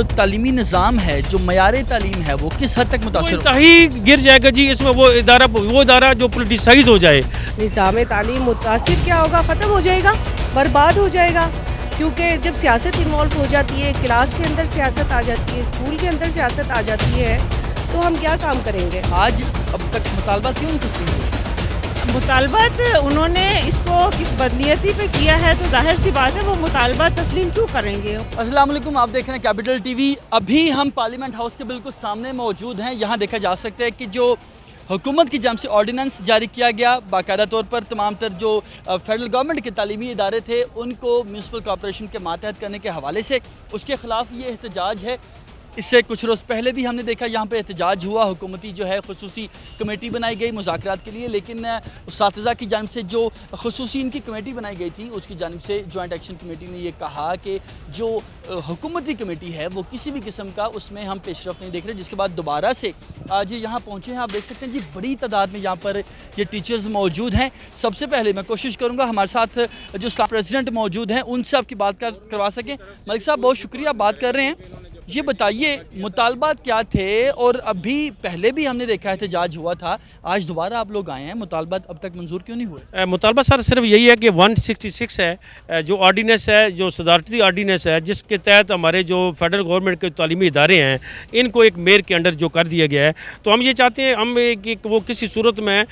तालीमी निज़ाम है, जो मयार तालीम है, वो किस हद तक मुतासिर होगा? ही गिर जाएगा जी। इसमें वो इदारा जो पोलिटिसाइज हो जाए। निज़ाम तालीम मुतासिर क्या होगा, ख़त्म हो जाएगा, बर्बाद हो जाएगा। क्योंकि जब सियासत इन्वॉल्व हो जाती है, क्लास के अंदर सियासत आ जाती है, स्कूल के अंदर सियासत आ जाती है, तो हम क्या काम करेंगे। आज अब तक मुतालबा क्यों नहीं तस्लीम हुए? मुतालबात उन्होंने इसको किस बदनीयती पे किया है, तो जाहिर सी बात है वो मुतालबा तस्लीम क्यों करेंगे। अस्सलाम वालेकुम, आप देख रहे हैं कैपिटल टीवी। अभी हम पार्लियामेंट हाउस के बिल्कुल सामने मौजूद हैं। यहाँ देखा जा सकता है कि जो हुकूमत की जानिब से ऑर्डिनेंस जारी किया गया, बाकायदा तौर पर तमाम तर जो फेडरल गवर्नमेंट के तालीमी इदारे थे उनको म्यूनसिपल कॉर्पोरेशन के मातहत करने के हवाले से, उसके ख़िलाफ़ ये एहतजाज है। इससे कुछ रोज़ पहले भी हमने देखा यहाँ पे एहतजाज हुआ, हुकूमती जो है खुसूसी कमेटी बनाई गई मुज़ाकरात के लिए, लेकिन उस्तातिज़ा की जानिब से जो खुसूसी इनकी कमेटी बनाई गई थी उसकी जानिब से जॉइंट एक्शन कमेटी ने ये कहा कि जो हुकूमती कमेटी है वो किसी भी किस्म का उसमें हम पेशरफ नहीं देख रहे, जिसके बाद दोबारा से आज ये यहाँ पहुँचे हैं। आप देख सकते हैं जी, बड़ी तादाद में यहाँ पर ये टीचर्स मौजूद हैं। सबसे पहले मैं कोशिश करूँगा हमारे साथ जो स्टाफ प्रेसिडेंट मौजूद हैं उनसे आपकी बात करवा सकें। मलिक साहब, बहुत शुक्रिया, बात कर रहे हैं। ये बताइए मुतालबात क्या थे, और अभी पहले भी हमने देखा एहतजाज हुआ था, आज दोबारा आप लोग आए हैं, मुतालबात अब तक मंजूर क्यों नहीं हुए? मुतालबा सर सिर्फ यही है कि 166 है जो ऑर्डीनेंस है, जो सदारती ऑर्डीनेंस है, जिसके तहत हमारे जो फेडरल गवर्नमेंट के तालीमी इदारे हैं इनको एक मेयर के अंडर जो कर दिया गया है। तो हम ये चाहते हैं हम कि वो किसी सूरत में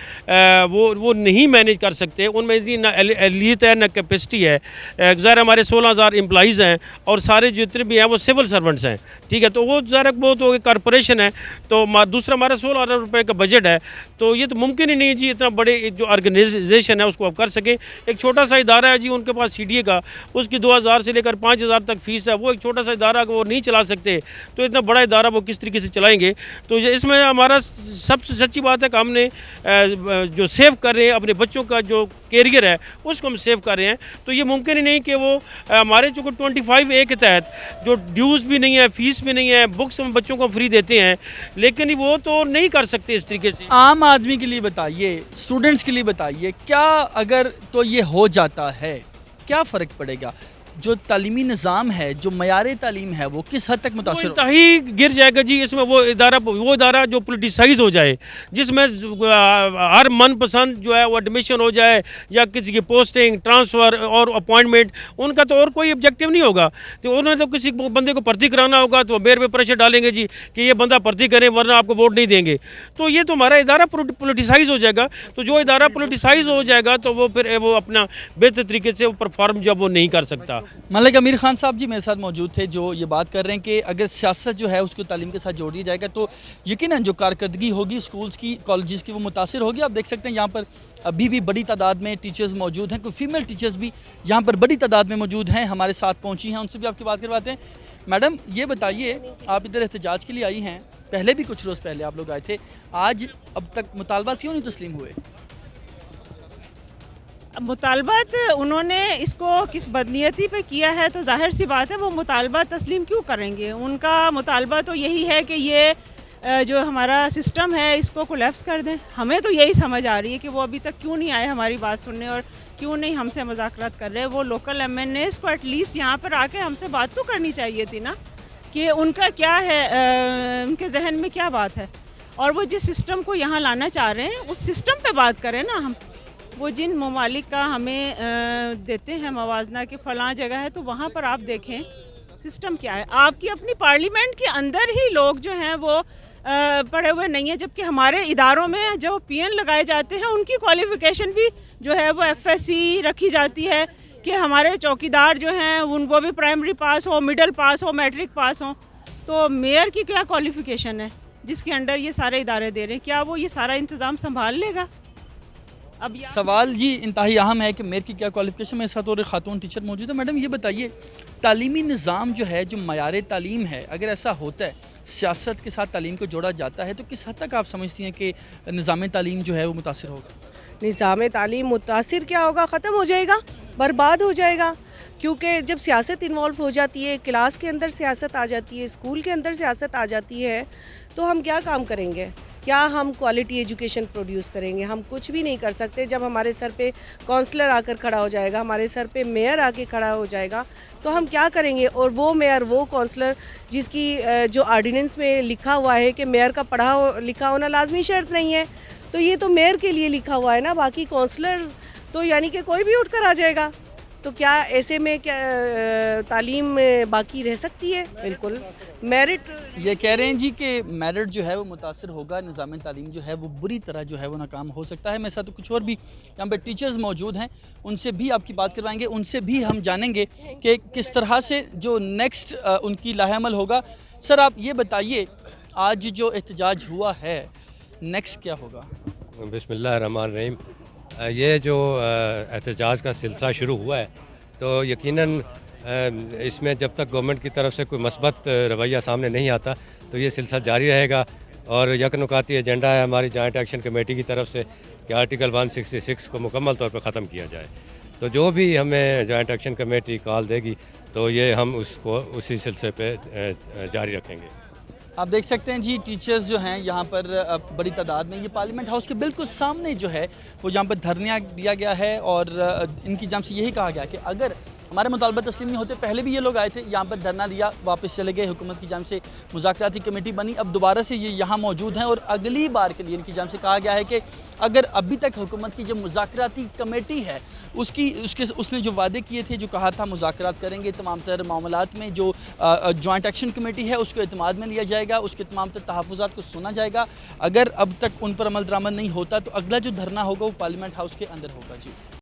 वो नहीं मैनेज कर सकते, उनमें ना एहलियत है ना कैपेसिटी है। ज़ाहिर हमारे 16,000 एम्प्लॉइज़ हैं और सारे जितने भी हैं वो सिविल सर्वेंट्स हैं, ठीक है। तो वो ज़रा वो तो एक कॉरपोरेशन है, तो दूसरा हमारा 16 अरब रुपये का बजट है, तो ये तो मुमकिन ही नहीं है जी इतना बड़े जो ऑर्गेनाइजेशन है उसको आप कर सकें। एक छोटा सा इदारा है जी, उनके पास CDA का उसकी 2,000 से लेकर 5,000 तक फ़ीस है, वो एक छोटा सा इदारा वो नहीं चला सकते, तो इतना बड़ा इदारा वो किस तरीके से चलाएँगे। तो इसमें हमारा सबसे सच्ची बात है कि हमने जो सेव कर रहे हैं अपने बच्चों का जो कैरियर है उसको हम सेव कर रहे हैं। तो ये मुमकिन ही नहीं कि वो हमारे जो 25A के तहत जो ड्यूज़ भी नहीं है, फीस भी नहीं है, बुक्स हम बच्चों को फ्री देते हैं, लेकिन वो तो नहीं कर सकते इस तरीके से। आम आदमी के लिए बताइए, स्टूडेंट्स के लिए बताइए, क्या अगर तो ये हो जाता है क्या फ़र्क पड़ेगा? जो तालीमी निज़ाम है, जो मयार तालीम है, वो किस हद तक मुतासिर होगा? ही गिर जाएगा जी। इसमें वो इदारा जो पोलिटिसाइज हो जाए, जिसमें हर मनपसंद जो है वो एडमिशन हो जाए या किसी की पोस्टिंग, ट्रांसफ़र और अपॉइंटमेंट, उनका तो और कोई ऑब्जेक्टिव नहीं होगा। तो उन्होंने तो किसी बंदे को भर्ती कराना होगा तो मेयर पे प्रेशर डालेंगे जी कि ये बंदा भर्ती करें वरना आपको वोट नहीं देंगे। तो ये तो हमारा इदारा पोलिटिसाइज हो जाएगा। तो जो इदारा पोलिटिसाइज हो जाएगा तो वो फिर वो अपना बेहतर तरीके से वो परफॉर्म जब वो नहीं कर सकता। मलिक अमीर खान साहब जी मेरे साथ मौजूद थे, जो ये बात कर रहे हैं कि अगर सियासत जो है उसको तालीम के साथ जोड़ दिया जाएगा तो यकीनन जो कारकर्दगी होगी स्कूल्स की, कॉलेजेस की, वो मुतासिर होगी। आप देख सकते हैं यहाँ पर अभी भी बड़ी तादाद में टीचर्स मौजूद हैं, कोई फीमेल टीचर्स भी यहाँ पर बड़ी तादाद में मौजूद हैं, हमारे साथ पहुँची हैं, उनसे भी आपकी बात करवाते हैं। मैडम, ये बताइए, आप इधर एहतजाज के लिए आई हैं, पहले भी कुछ रोज़ पहले आप लोग आए थे, आज अब तक मुतालबा क्यों नहीं तस्लीम हुए? मुतालबात उन्होंने इसको किस बदनीयती पे किया है, तो जाहिर सी बात है वो मुतालबा तस्लीम क्यों करेंगे। उनका मुतालबा तो यही है कि ये जो हमारा सिस्टम है इसको कोलैप्स कर दें। हमें तो यही समझ आ रही है कि वो अभी तक क्यों नहीं आए हमारी बात सुनने और क्यों नहीं हमसे मुज़ाकरात कर रहे। वो लोकल MNAs को एटलीस्ट यहाँ पर आके हमसे बात तो करनी चाहिए थी ना, कि उनका क्या है, उनके जहन में क्या बात है, और वो जिस सिस्टम को यहाँ लाना चाह रहे हैं उस सिस्टम पे बात करें ना। हम वो जिन ममालिक का हमें देते हैं मवाजना कि फ़लाँ जगह है, तो वहाँ पर आप देखें सिस्टम क्या है। आपकी अपनी पार्लियामेंट के अंदर ही लोग जो हैं वो पढ़े हुए नहीं हैं, जबकि हमारे इदारों में जो PN लगाए जाते हैं उनकी क्वालिफ़िकेशन भी जो है वो FSC रखी जाती है कि हमारे चौकीदार जो हैं वो भी प्राइमरी पास हो, मिडिल पास हो, मैट्रिक पास हो। तो मेयर की क्या क्वालिफ़िकेशन है जिसके अंडर ये सारे इदारे दे रहे हैं? क्या वो ये सारा इंतज़ाम संभाल लेगा? अब सवाल जी इंतहाई अहम है कि मेयर की क्या क्वालिफिकेशन। मेरे साथ और एक खातून टीचर मौजूद है। मैडम, ये बताइए, तालीमी निज़ाम जो है, जो मयार तालीम है, अगर ऐसा होता है, सियासत के साथ तालीम को जोड़ा जाता है, तो किस हद तक आप समझती हैं कि निज़ाम तालीम जो है वो मुतासिर होगा? निज़ाम तालीम मुतासिर क्या होगा, ख़त्म हो जाएगा, बर्बाद हो जाएगा। क्योंकि जब सियासत इन्वॉल्व हो जाती है, क्लास के अंदर सियासत आ जाती है, स्कूल के अंदर सियासत आ जाती है, तो हम क्या काम करेंगे। क्या हम क्वालिटी एजुकेशन प्रोड्यूस करेंगे? हम कुछ भी नहीं कर सकते जब हमारे सर पे काउंसलर आकर खड़ा हो जाएगा, हमारे सर पे मेयर आके खड़ा हो जाएगा, तो हम क्या करेंगे? और वो मेयर, वो काउंसलर जिसकी जो ऑर्डिनेंस में लिखा हुआ है कि मेयर का लिखा होना लाजमी शर्त नहीं है, तो ये तो मेयर के लिए लिखा हुआ है ना, बाकी काउंसलर तो यानी कि कोई भी उठकर आ जाएगा। तो क्या ऐसे में क्या तालीम बाकी रह सकती है? बिल्कुल मेरिट। ये कह रहे हैं जी कि मेरिट जो है वो मुतासर होगा, निज़ाम तालीम जो है वो बुरी तरह जो है वो नाकाम हो सकता है। मेरे साथ तो कुछ और भी यहाँ पे टीचर्स मौजूद हैं, उनसे भी आपकी बात करवाएंगे, उनसे भी हम जानेंगे कि किस तरह से जो नेक्स्ट उनकी लाहेअमल होगा। सर आप ये बताइए, आज जो एहतजाज हुआ है नेक्स्ट क्या होगा? बिस्मिल्लाहिर्रहमानिर्रहीम। ये जो एहतजाज का सिलसिला शुरू हुआ है तो यकीनन इसमें जब तक गवर्नमेंट की तरफ से कोई मस्बत रवैया सामने नहीं आता तो ये सिलसिला जारी रहेगा। और यकनुकाती एजेंडा है हमारी जॉइंट एक्शन कमेटी की तरफ से कि आर्टिकल 166 को मुकम्मल तौर पर ख़त्म किया जाए। तो जो भी हमें जॉइंट एक्शन कमेटी कॉल देगी तो ये हम उसको उसी सिलसिले पे जारी रखेंगे। आप देख सकते हैं जी, टीचर्स जो हैं यहाँ पर बड़ी तादाद में, ये पार्लियामेंट हाउस के बिल्कुल सामने जो है वो जहाँ पर धरना दिया गया है और इनकी जानिब से यही कहा गया कि अगर हमारे मुतालबा तस्लीम नहीं होते, पहले भी ये लोग आए थे यहाँ पर धरना दिया, वापस चले गए, हुकूमत की जानिब से मुज़ाकराती कमेटी बनी, अब दोबारा से ये यहाँ मौजूद हैं और अगली बार के लिए इनकी जानिब से कहा गया है कि अगर अभी तक हुकूमत की जो मुज़ाकराती कमेटी है उसने जो वादे किए थे, जो कहा था मुज़ाकरात करेंगे तमाम तर मामलात में, जो जॉइंट एक्शन कमेटी है उसको एतमाद में लिया जाएगा, उसके तमाम तर तहफ़्फ़ुज़ात को सुना जाएगा। अगर अब तक उन पर अमल दरामद नहीं होता तो अगला जो धरना होगा वो पार्लियामेंट हाउस के अंदर होगा। जी।